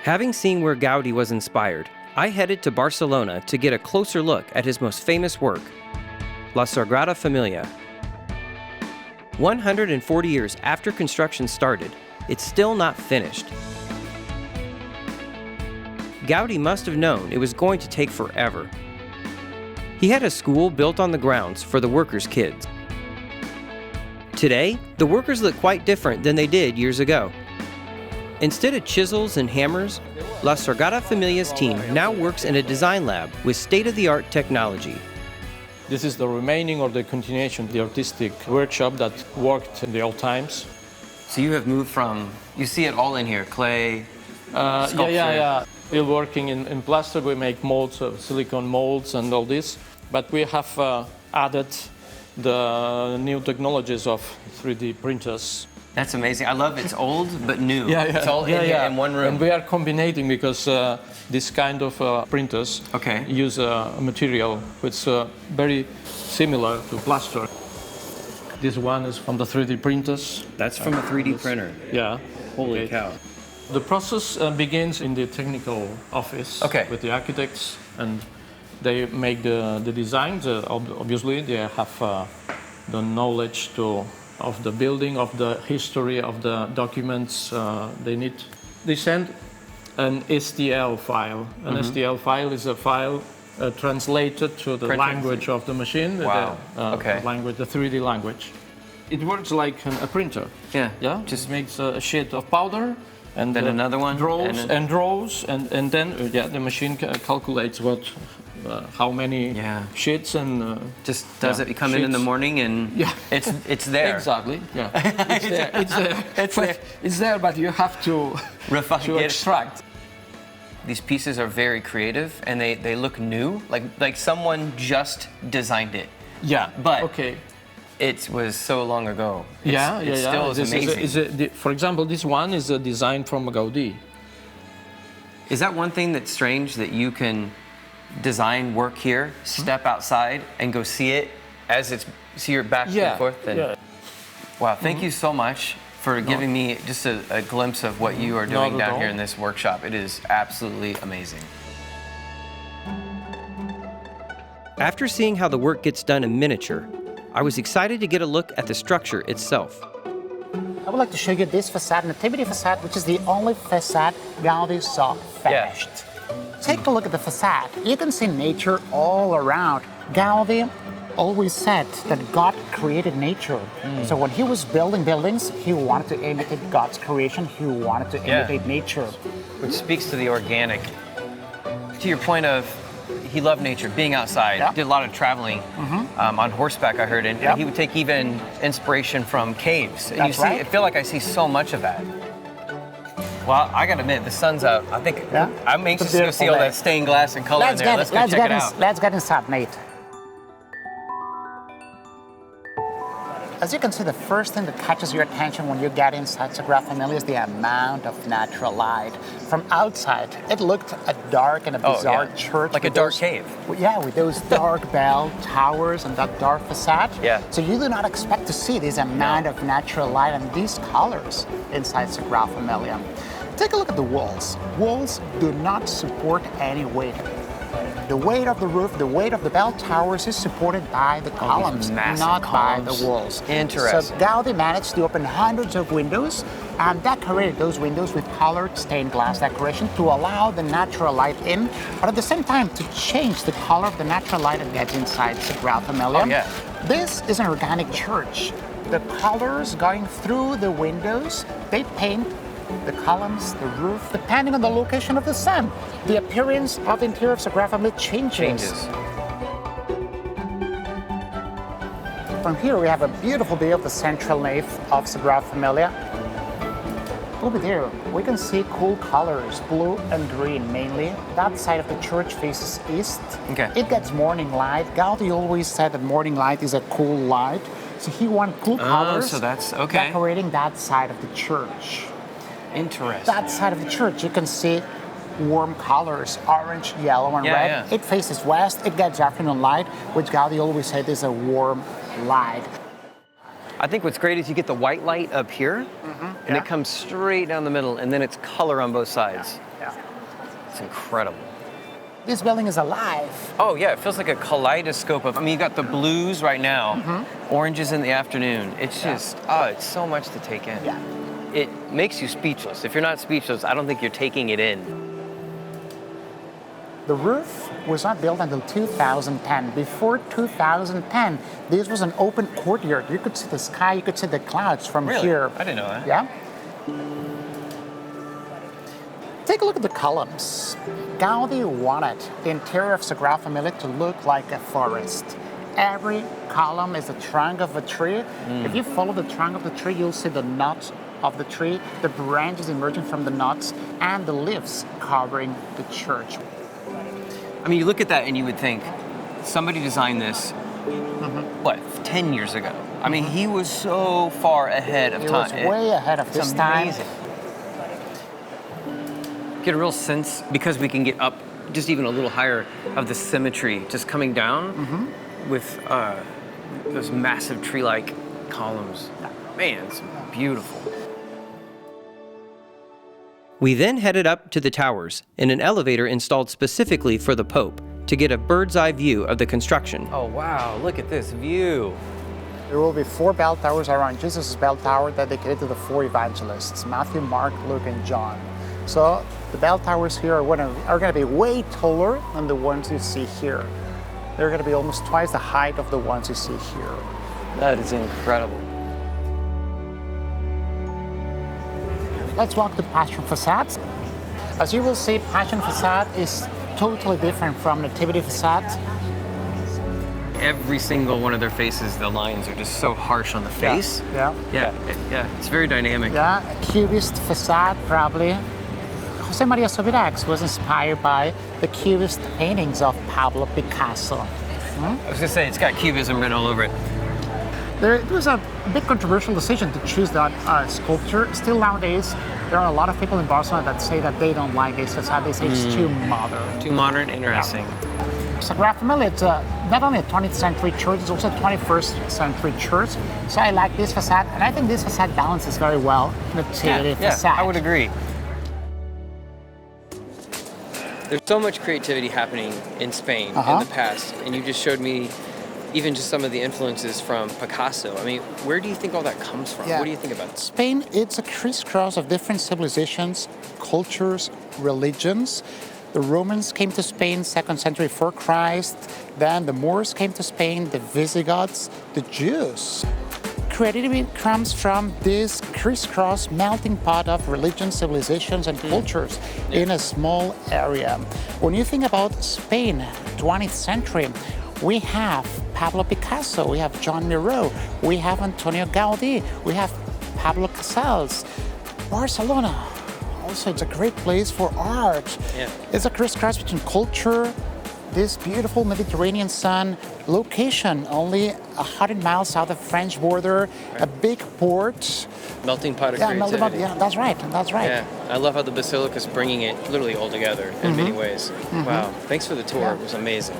Having seen where Gaudi was inspired, I headed to Barcelona to get a closer look at his most famous work, La Sagrada Familia. 140 years after construction started, it's still not finished. Gaudi must have known it was going to take forever. He had a school built on the grounds for the workers' kids. Today, the workers look quite different than they did years ago. Instead of chisels and hammers, La Sagrada Familia's team now works in a design lab with state-of-the-art technology. This is the remaining or the continuation of the artistic workshop that worked in the old times. So you have moved from, you see it all in here, clay, sculpture. Yeah. We're working in plaster. We make molds, silicone molds and all this. But we have added the new technologies of 3D printers. That's amazing. I love it's old but new. Yeah. It's all in here in one room. And we are combining because this kind of printers use a material which is very similar to plaster. This one is from the 3D printers. That's from a 3D printer. Yeah. Holy cow. The process begins in the technical office with the architects, and they make the designs. Obviously, they have the knowledge of the building, of the history, of the documents they need. They send an STL file. An STL file is a file translated to the language of the machine, the language, the 3D language. It works like a printer. Yeah. Just makes a sheet of powder, and then another one, draws and then the machine calculates how many sheets and just does it come in the morning and it's there. Exactly. Yeah. It's there, but you have to extract. These pieces are very creative and they look new, like someone just designed it. Yeah. But it was so long ago. It still is amazing. For example, this one is a design from Gaudi. Is that one thing that's strange, that you can design work here, step outside, and go see it as it's see your back and forth? Wow, thank you so much for giving me just a glimpse of what you are doing down here in this workshop. It is absolutely amazing. After seeing how the work gets done in miniature, I was excited to get a look at the structure itself. I would like to show you this facade, Nativity facade, which is the only facade Gaudi saw finished. Take a look at the facade. You can see nature all around. Gaudi always said that God created nature. So when he was building buildings, he wanted to imitate God's creation. He wanted to imitate nature. Which speaks to the organic. To your point of, he loved nature, being outside, did a lot of traveling on horseback, I heard, and he would take even inspiration from caves. And I feel like I see so much of that. Well, I gotta admit, the sun's out. I think I'm anxious to go see all that stained glass and color in there. Let's go check it out. Let's get inside, Nate. As you can see, the first thing that catches your attention when you get inside Sagrada Familia is the amount of natural light. From outside, it looked a dark and a bizarre church. Like a dark cave. Yeah, with those dark bell towers and that dark facade. So you do not expect to see this amount of natural light and these colors inside Sagrada Familia. Take a look at the walls. Walls do not support any weight. The weight of the roof, the weight of the bell towers is supported by the columns, not by the walls. Interesting. So Gaudi managed to open hundreds of windows and decorated those windows with colored stained glass decoration to allow the natural light in, but at the same time to change the color of the natural light that gets inside Sagrada Familia. This is an organic church. The colors going through the windows, they paint the columns, the roof, depending on the location of the sun. The appearance of the interior of Sagrada Familia changes. From here we have a beautiful view of the central nave of Sagrada Familia. Over there we can see cool colors, blue and green mainly. That side of the church faces east. It gets morning light. Gaudi always said that morning light is a cool light. So he wanted cool colors decorating that side of the church. Interesting. That side of the church, you can see warm colors, orange, yellow, and red. It faces west. It gets afternoon light, which Gaudi always said is a warm light. I think what's great is you get the white light up here, and it comes straight down the middle, and then it's color on both sides. It's incredible. This building is alive. Oh yeah, it feels like a kaleidoscope of. I mean, you got the blues right now, oranges in the afternoon. It's just, it's so much to take in. Yeah. It makes you speechless. If you're not speechless, I don't think you're taking it in. The roof was not built until 2010. Before 2010, this was an open courtyard. You could see the sky, you could see the clouds from Really? here. I didn't know that. Yeah. Take a look at the columns. Gaudi wanted the interior of Sagrada Familia to look like a forest. Every column is the trunk of a tree. If you follow the trunk of the tree, you'll see the nuts of the tree, the branches emerging from the nuts, and the leaves covering the church. I mean, you look at that and you would think somebody designed this, 10 years ago? I mean, he was so far ahead of time. He was way ahead of his time. Amazing. Get a real sense, because we can get up just even a little higher, of the symmetry just coming down with those massive tree-like columns. Man, it's beautiful. We then headed up to the towers in an elevator installed specifically for the Pope to get a bird's eye view of the construction. Oh wow, look at this view. There will be 4 bell towers around Jesus' bell tower dedicated to the 4 evangelists, Matthew, Mark, Luke, and John. So the bell towers here are going to be way taller than the ones you see here. They're going to be almost twice the height of the ones you see here. That is incredible. Let's walk the Passion facades. As you will see, Passion facade is totally different from Nativity facade. Every single one of their faces, the lines are just so harsh on the face. Yeah. It's very dynamic. Yeah, a Cubist facade probably. Jose Maria Subirachs was inspired by the Cubist paintings of Pablo Picasso. I was gonna say, it's got Cubism written all over it. It was a bit controversial decision to choose that sculpture. Still nowadays, there are a lot of people in Barcelona that say that they don't like this facade. They say it's too modern. Too modern, interesting. Sagrada Familia, it's not only a 20th century church, it's also a 21st century church. So I like this facade, and I think this facade balances very well Nativity facade. I would agree. There's so much creativity happening in Spain in the past, and you just showed me even just some of the influences from Picasso. I mean, where do you think all that comes from? What do you think about it? Spain, it's a crisscross of different civilizations, cultures, religions. The Romans came to Spain 2nd century before Christ. Then the Moors came to Spain, the Visigoths, the Jews. Creativity comes from this crisscross melting pot of religions, civilizations, and cultures in a small area. When you think about Spain, 20th century, we have Pablo Picasso, we have John Miró, we have Antonio Gaudí, we have Pablo Casals. Barcelona, also it's a great place for art. It's a crisscross between culture, this beautiful Mediterranean sun, location only 100 miles south of French border, a big port. Melting pot of creativity. Yeah, that's right. Yeah, I love how the basilica is bringing it literally all together in many ways. Wow, thanks for the tour. It was amazing.